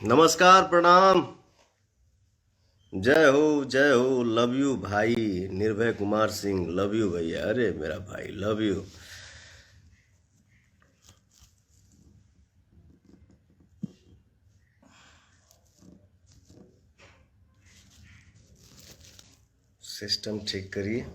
नमस्कार, प्रणाम। जय हो, लव यू भाई। निर्भय कुमार सिंह, लव यू भैया। अरे मेरा भाई, लव यू। सिस्टम ठीक करिए।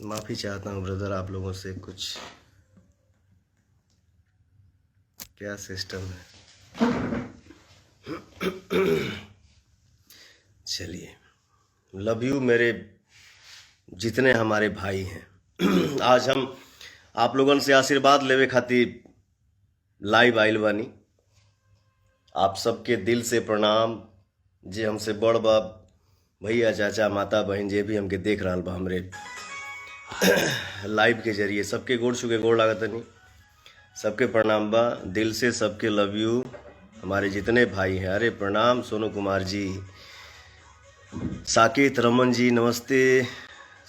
माफी चाहता हूँ ब्रदर, आप लोगों से। कुछ क्या सिस्टम है। चलिए, लव यू मेरे जितने हमारे भाई हैं। आज हम आप लोगन से आशीर्वाद लेवे खातिर लाइव आइल बानी। आप सबके दिल से प्रणाम। जे हमसे बड़ बाप, भैया, चाचा, माता, बहन, जे भी हमके देख रहा बा हमरे लाइव के जरिए, सबके गोड़ छू के गोड़ लागत नहीं। सबके प्रणाम बा दिल से, सबके लव यू। हमारे जितने भाई हैं, अरे प्रणाम सोनू कुमार जी, साकेत रमन जी, नमस्ते।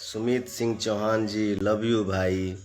सुमित सिंह चौहान जी, लव यू भाई।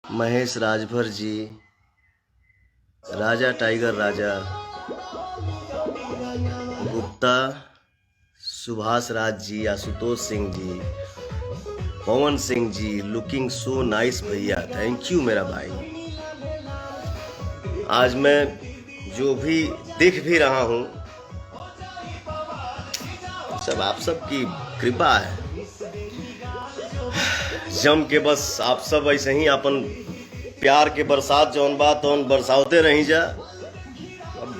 महेश राजभर जी, राजा टाइगर राजा Gupta, Subhash Raj ji, Ashutosh Singh ji, Pawan Singh ji, looking so nice भैया, थैंक यू मेरा भाई। आज मैं जो भी देख भी रहा हूँ, सब आप सबकी कृपा है। जम के बस आप सब ऐसे ही अपन प्यार के बरसात जौन बात तौन बरसावते रही जा।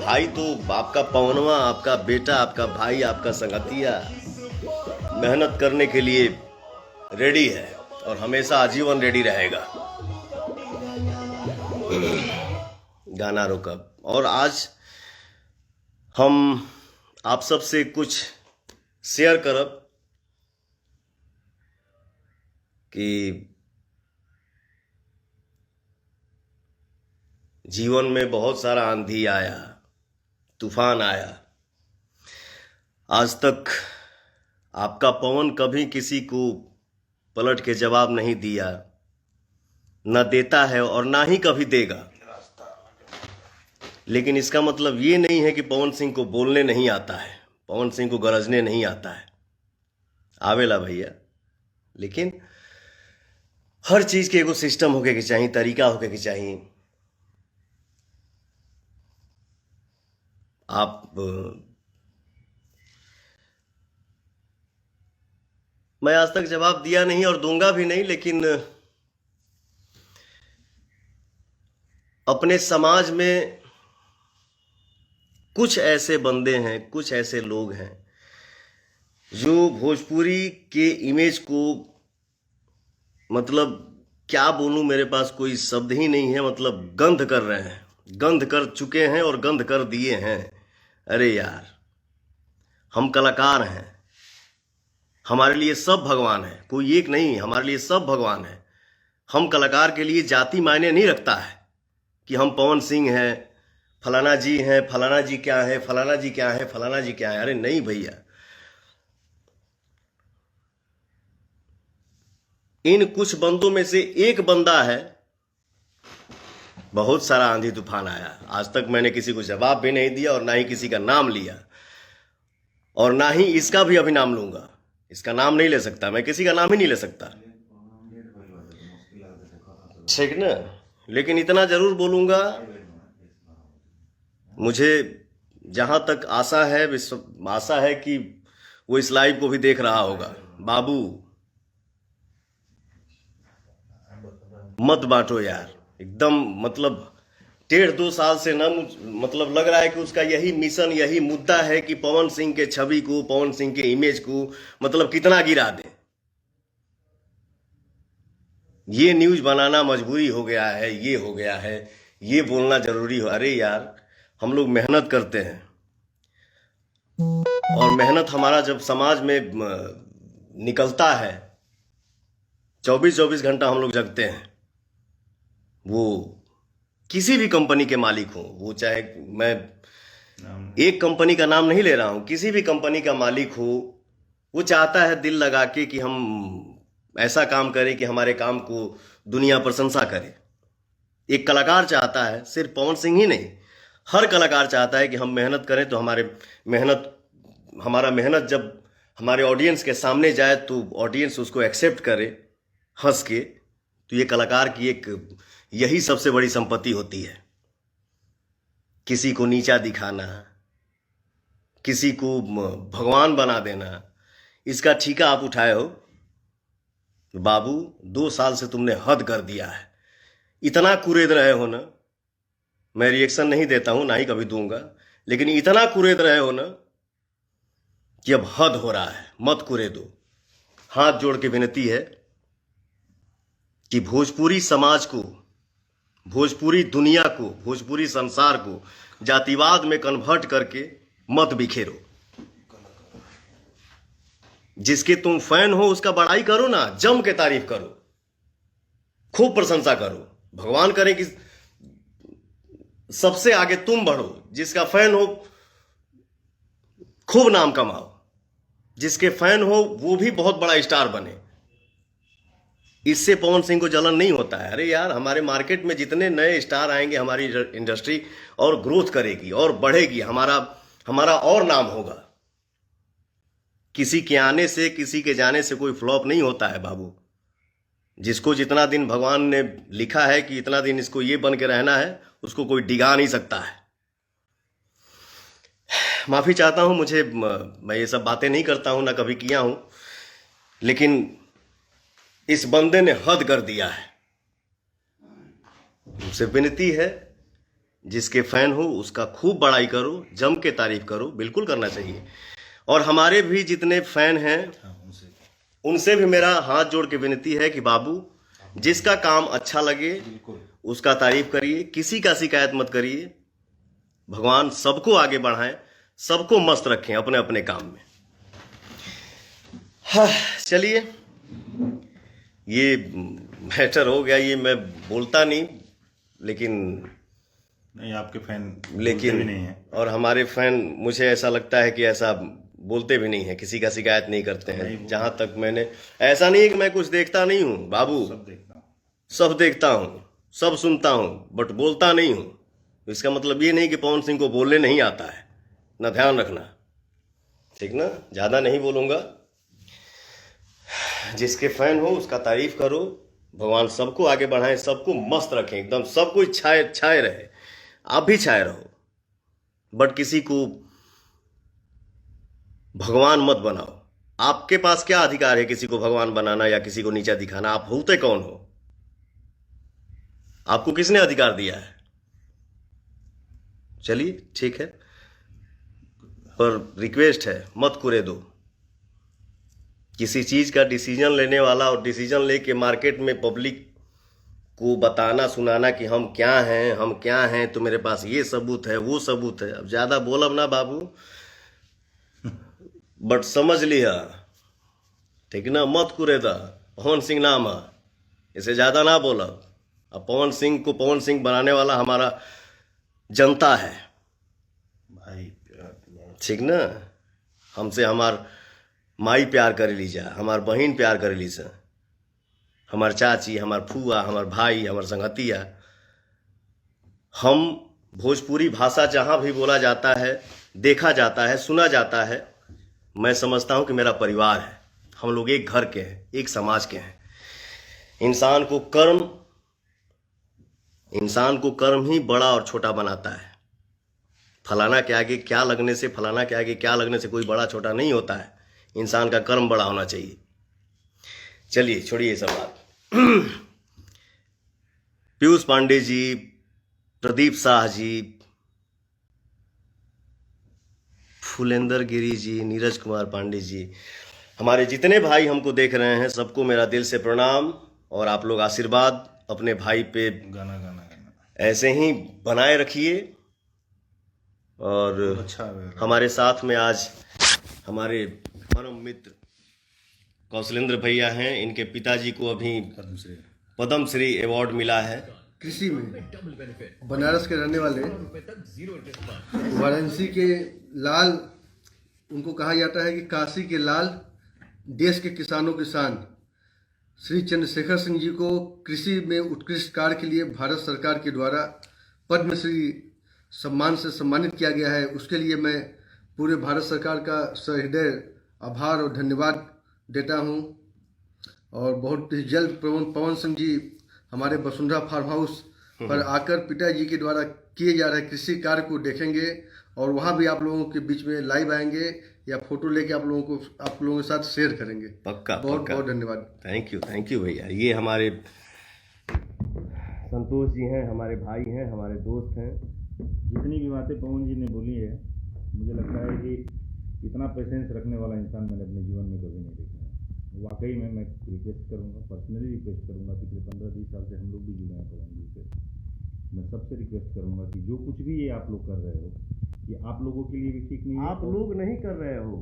भाई तो आपका पवनवा, आपका बेटा, आपका भाई, आपका संगतिया मेहनत करने के लिए रेडी है और हमेशा आजीवन रेडी रहेगा। गाना रोका। और आज हम आप सबसे कुछ शेयर करब कि जीवन में बहुत सारा आंधी आया, तूफान आया, आज तक आपका पवन कभी किसी को पलट के जवाब नहीं दिया, न देता है और ना ही कभी देगा। लेकिन इसका मतलब ये नहीं है कि पवन सिंह को बोलने नहीं आता है, पवन सिंह को गरजने नहीं आता है, आवेला भैया। लेकिन हर चीज के एगो सिस्टम होके के चाहिए, तरीका होके के चाहिए। आप मैं आज तक जवाब दिया नहीं और दूंगा भी नहीं, लेकिन अपने समाज में कुछ ऐसे बंदे हैं, कुछ ऐसे लोग हैं जो भोजपुरी के इमेज को, मतलब क्या बोलूं, मेरे पास कोई शब्द ही नहीं है, मतलब गंध कर रहे हैं, गंध कर चुके हैं और गंध कर दिए हैं। अरे यार, हम कलाकार हैं, हमारे लिए सब भगवान है, कोई एक नहीं, हमारे लिए सब भगवान है। हम कलाकार के लिए जाति मायने नहीं रखता है कि हम पवन सिंह हैं, फलाना जी हैं, फलाना जी क्या है, फलाना जी क्या है, फलाना जी क्या है। अरे नहीं भैया, इन कुछ बंदों में से एक बंदा है। बहुत सारा आंधी तूफान आया, आज तक मैंने किसी को जवाब भी नहीं दिया और ना ही किसी का नाम लिया, और ना ही इसका भी अभी नाम लूंगा। इसका नाम नहीं ले सकता मैं, किसी का नाम ही नहीं ले सकता, ठीक ना। लेकिन इतना जरूर बोलूंगा, मुझे जहां तक आशा है, आशा है कि वो इस लाइव को भी देख रहा होगा। बाबू मत बांटो यार, एकदम मतलब 1.5-2 साल से ना, मतलब लग रहा है कि उसका यही मिशन, यही मुद्दा है कि पवन सिंह के छवि को, पवन सिंह के इमेज को मतलब कितना गिरा दे। ये न्यूज बनाना मजबूरी हो गया है, ये हो गया है, ये बोलना जरूरी हो। अरे यार, हम लोग मेहनत करते हैं और मेहनत हमारा जब समाज में निकलता है, 24-24 घंटा हम लोग जगते हैं। वो किसी भी कंपनी के मालिक हो, वो चाहे, मैं एक कंपनी का नाम नहीं ले रहा हूं, किसी भी कंपनी का मालिक हो, वो चाहता है दिल लगा के कि हम ऐसा काम करें कि हमारे काम को दुनिया प्रशंसा करे। एक कलाकार चाहता है, सिर्फ पवन सिंह ही नहीं, हर कलाकार चाहता है कि हम मेहनत करें तो हमारा मेहनत जब हमारे ऑडियंस के सामने जाए तो ऑडियंस उसको एक्सेप्ट करे हंस के। तो ये कलाकार की एक यही सबसे बड़ी संपत्ति होती है। किसी को नीचा दिखाना, किसी को भगवान बना देना, इसका ठीका आप उठाए हो। बाबू 2 साल से तुमने हद कर दिया है, इतना कुरेद रहे हो ना, मैं रिएक्शन नहीं देता हूं, ना ही कभी दूंगा, लेकिन इतना कुरेद रहे हो ना कि अब हद हो रहा है, मत कुरेदो। हाथ जोड़ के विनती है कि भोजपुरी समाज को, भोजपुरी दुनिया को, भोजपुरी संसार को जातिवाद में कन्वर्ट करके मत बिखेरो। जिसके तुम फैन हो उसका बड़ाई करो ना, जम के तारीफ करो, खूब प्रशंसा करो। भगवान करे कि सबसे आगे तुम बढ़ो, जिसका फैन हो खूब नाम कमाओ, जिसके फैन हो वो भी बहुत बड़ा स्टार बने। इससे पवन सिंह को जलन नहीं होता है। अरे यार, हमारे मार्केट में जितने नए स्टार आएंगे, हमारी इंडस्ट्री और ग्रोथ करेगी और बढ़ेगी, हमारा और नाम होगा। किसी के आने से, किसी के जाने से कोई फ्लॉप नहीं होता है बाबू। जिसको जितना दिन भगवान ने लिखा है कि इतना दिन इसको ये बन के रहना है, उसको कोई डिगा नहीं सकता है। माफी चाहता हूं, मैं ये सब बातें नहीं करता हूं, ना कभी किया हूं, लेकिन इस बंदे ने हद कर दिया है। मुझसे विनती है, जिसके फैन हो उसका खूब बड़ाई करो, जम के तारीफ करो, बिल्कुल करना चाहिए। और हमारे भी जितने फैन हैं उनसे भी मेरा हाथ जोड़ के विनती है कि बाबू जिसका काम अच्छा लगे उसका तारीफ करिए, किसी का शिकायत मत करिए। भगवान सबको आगे बढ़ाएं, सबको मस्त रखें अपने अपने काम में। हाँ, चलिए ये मैटर हो गया, ये मैं बोलता नहीं लेकिन नहीं, आपके फैन लेकिन भी नहीं है। और हमारे फैन मुझे ऐसा लगता है कि ऐसा बोलते भी नहीं है, किसी का शिकायत नहीं करते हैं। जहां तक मैंने, ऐसा नहीं है कि मैं कुछ देखता नहीं हूं बाबू, सब देखता हूँ, सब देखता हूं, सब सुनता हूं, बट बोलता नहीं हूं। इसका मतलब ये नहीं कि पवन सिंह को बोलने नहीं आता है, ना ध्यान रखना, ठीक ना। ज्यादा नहीं बोलूंगा। जिसके फैन हो उसका तारीफ करो, भगवान सबको आगे बढ़ाएं, सबको मस्त रखें, एकदम सब कुछ छाए छाए रहे, आप भी छाए रहो, बट किसी को भगवान मत बनाओ। आपके पास क्या अधिकार है किसी को भगवान बनाना या किसी को नीचा दिखाना? आप होते कौन हो? आपको किसने अधिकार दिया है? चलिए ठीक है, पर रिक्वेस्ट है मत कुरे दो। किसी चीज का डिसीजन लेने वाला और डिसीजन लेके मार्केट में पब्लिक को बताना सुनाना कि हम क्या हैं, हम क्या हैं, तो मेरे पास ये सबूत है, वो सबूत है। अब ज्यादा बोलब ना बाबू, बट समझ लिया, ठीक ना। मत कुरे दा, पवन सिंह नाम है, इसे ज्यादा ना बोलब। अब पवन सिंह को पवन सिंह बनाने वाला हमारा जनता है भाई। ठीक ना। हमसे हमार माई प्यार करे लीजा, हमार बहन प्यार करे लीजा, हमार चाची, हमार फुआ, हमार भाई, हमार संगतिया। हम भोजपुरी भाषा जहां भी बोला जाता है, देखा जाता है, सुना जाता है, मैं समझता हूं कि मेरा परिवार है। हम लोग एक घर के हैं, एक समाज के हैं। इंसान को कर्म ही बड़ा और छोटा बनाता है। फलाना के आगे क्या लगने से, फलाना के आगे क्या लगने से कोई बड़ा छोटा नहीं होता है। इंसान का कर्म बड़ा होना चाहिए। चलिए छोड़िए ये सब बात। पीयूष पांडे जी, प्रदीप शाह जी, फुलेंद्र गिरी जी, नीरज कुमार पांडे जी, हमारे जितने भाई हमको देख रहे हैं सबको मेरा दिल से प्रणाम। और आप लोग आशीर्वाद अपने भाई पे गाना गाना ऐसे ही बनाए रखिए। और अच्छा हमारे साथ में आज हमारे परम मित्र कौशलेंद्र भैया हैं। इनके पिताजी को अभी पद्म श्री अवार्ड मिला है कृषि में। बनारस के रहने वाले, वाराणसी के लाल, उनको कहा जाता है कि काशी के लाल, देश के किसानों की शान। श्री चंद्रशेखर सिंह जी को कृषि में उत्कृष्ट कार्य के लिए भारत सरकार के द्वारा पद्मश्री सम्मान से सम्मानित किया गया है। उसके लिए मैं पूरे भारत सरकार का सहृदय आभार और धन्यवाद देता हूं। और बहुत ही जल्द पवन सिंह जी हमारे वसुंधरा फार्म हाउस पर आकर पिताजी के द्वारा किए जा रहे कृषि कार्य को देखेंगे और वहां भी आप लोगों के बीच में लाइव आएंगे या फोटो लेके आप लोगों के साथ शेयर करेंगे। पक्का बहुत बहुत धन्यवाद। थैंक यू भैया। ये हमारे संतोष जी हैं, हमारे भाई हैं, हमारे दोस्त हैं। जितनी भी बातें पवन जी ने बोली है, मुझे लगता है कि इतना पेशेंस रखने वाला इंसान मैंने अपने जीवन में कभी नहीं देखा है। वाकई में मैं रिक्वेस्ट करूंगा, पर्सनली रिक्वेस्ट करूंगा। पिछले 15-20 साल से हम लोग भी जुड़े हैं पवन जी से। मैं सबसे रिक्वेस्ट करूंगा कि जो कुछ भी ये आप लोग कर रहे हो, ये आप लोगों के लिए भी ठीक नहीं है। आप लोग नहीं कर रहे हो,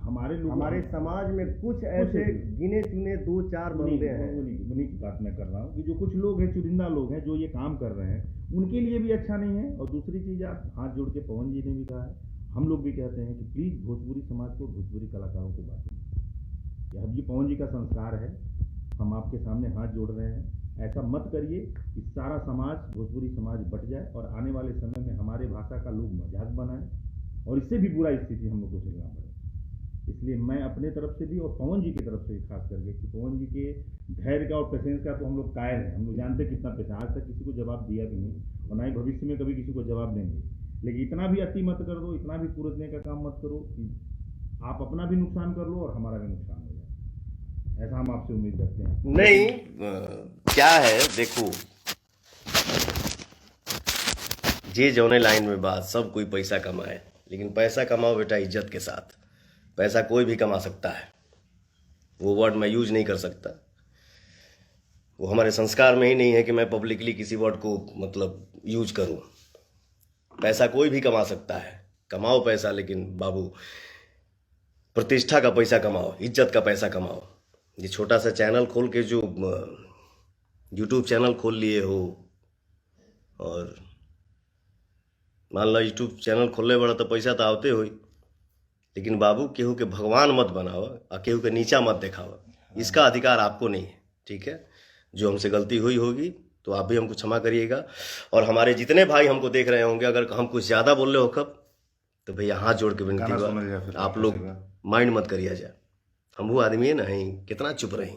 हमारे लोग, हमारे समाज में कुछ ऐसे गिने चुने 2-4 बंदे हैं। उन्हीं की बात मैं कर रहा हूँ कि जो कुछ लोग हैं, चुनिंदा लोग हैं, जो ये काम कर रहे हैं, उनके लिए भी अच्छा नहीं है। और दूसरी चीज़, आप हाथ जोड़ के पवन जी ने भी कहा है, हम लोग भी कहते हैं कि प्लीज़ भोजपुरी समाज को, भोजपुरी कलाकारों को बांटें। अब ये पवन जी का संस्कार है, हम आपके सामने हाथ जोड़ रहे हैं। ऐसा मत करिए कि सारा समाज, भोजपुरी समाज बट जाए और आने वाले समय में हमारे भाषा का लोग मजाक बनाएं और इससे भी बुरा स्थिति हम लोग को झेलना पड़े। इसलिए मैं अपने तरफ से भी और पवन जी की तरफ से भी खास करके, कि पवन जी के धैर्य का और पेशेंस का तो हम लोग कायल हैं। हम लोग जानते कितना पेशेंस, आज तक किसी को जवाब दिया भी नहीं और ना ही भविष्य में कभी किसी को जवाब देंगे। लेकिन इतना भी अति मत कर दो, इतना भी कुरदने का काम मत करो कि आप अपना भी नुकसान कर लो और हमारा भी नुकसान हो जाए। ऐसा हम आपसे उम्मीद करते हैं। नहीं, क्या है देखो, जे जौने लाइन में बात सब कोई पैसा कमाए, लेकिन पैसा कमाओ बेटा इज्जत के साथ। पैसा कोई भी कमा सकता है, वो वर्ड मैं यूज नहीं कर सकता, वो हमारे संस्कार में ही नहीं है कि मैं पब्लिकली किसी वर्ड को मतलब यूज करूं। पैसा कोई भी कमा सकता है, कमाओ पैसा, लेकिन बाबू प्रतिष्ठा का पैसा कमाओ, इज्जत का पैसा कमाओ। ये छोटा सा चैनल खोल के जो यूट्यूब चैनल खोल लिए हो, और मान लो यूट्यूब चैनल खोलने बड़ा तो पैसा तो आवते हो, लेकिन बाबू केहू के भगवान मत बनाओ और केहू के नीचा मत दिखाओ, इसका अधिकार आपको नहीं है। ठीक है, जो हमसे गलती हुई होगी तो आप भी हमको क्षमा करिएगा। और हमारे जितने भाई हमको देख रहे होंगे, अगर हम कुछ ज़्यादा बोल रहे हो कब, तो भैया हाथ जोड़ के विनती बा, आप लोग माइंड मत करिए जा, हम वो आदमी है नहीं, कितना चुप रही।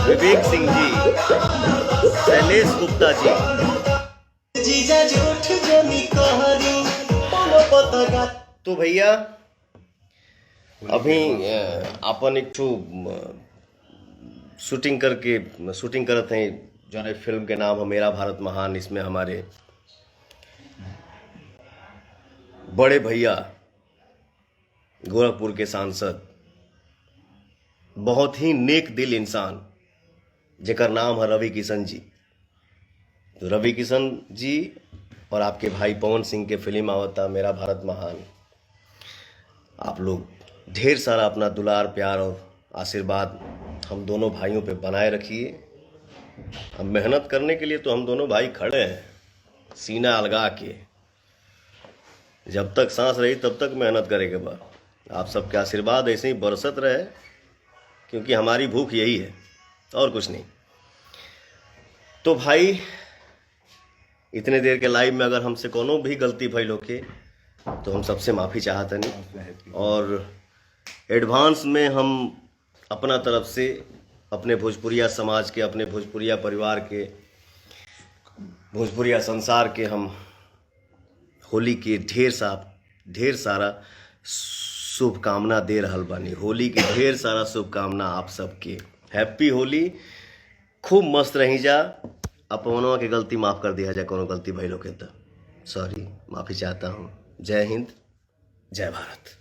विवेक सिंह जी, शैलेश गुप्ता जी, तो भैया अभी अपन एक ठो शूटिंग करते हैं जो है फिल्म के नाम है मेरा भारत महान। इसमें हमारे बड़े भैया गोरखपुर के सांसद, बहुत ही नेक दिल इंसान जेकर नाम है रवि किशन जी। तो रवि किशन जी और आपके भाई पवन सिंह के फिल्म आवता मेरा भारत महान। आप लोग ढेर सारा अपना दुलार प्यार और आशीर्वाद हम दोनों भाइयों पे बनाए रखिए। अब मेहनत करने के लिए तो हम दोनों भाई खड़े हैं, सीना अलगा के। जब तक सांस रही तब तक मेहनत करेंगे बा। आप सबके आशीर्वाद ऐसे ही बरसत रहे, क्योंकि हमारी भूख यही है और कुछ नहीं। तो भाई इतने देर के लाइव में अगर हमसे कोनो भी गलती भइल होके तो हम सबसे माफ़ी चाहते नहीं, और एडवांस में हम अपना तरफ से अपने भोजपुरिया समाज के, अपने भोजपुरिया परिवार के, भोजपुरिया संसार के हम होली के ढेर सारा शुभकामना दे रहल बानी। होली की ढेर सारा शुभकामना आप सबके। हैप्पी होली, खूब मस्त रही जा। अपनों के गलती माफ़ कर दिया जाए, कोनो गलती भइल होके तो सॉरी, माफ़ी चाहता हूँ। जय हिंद, जय भारत।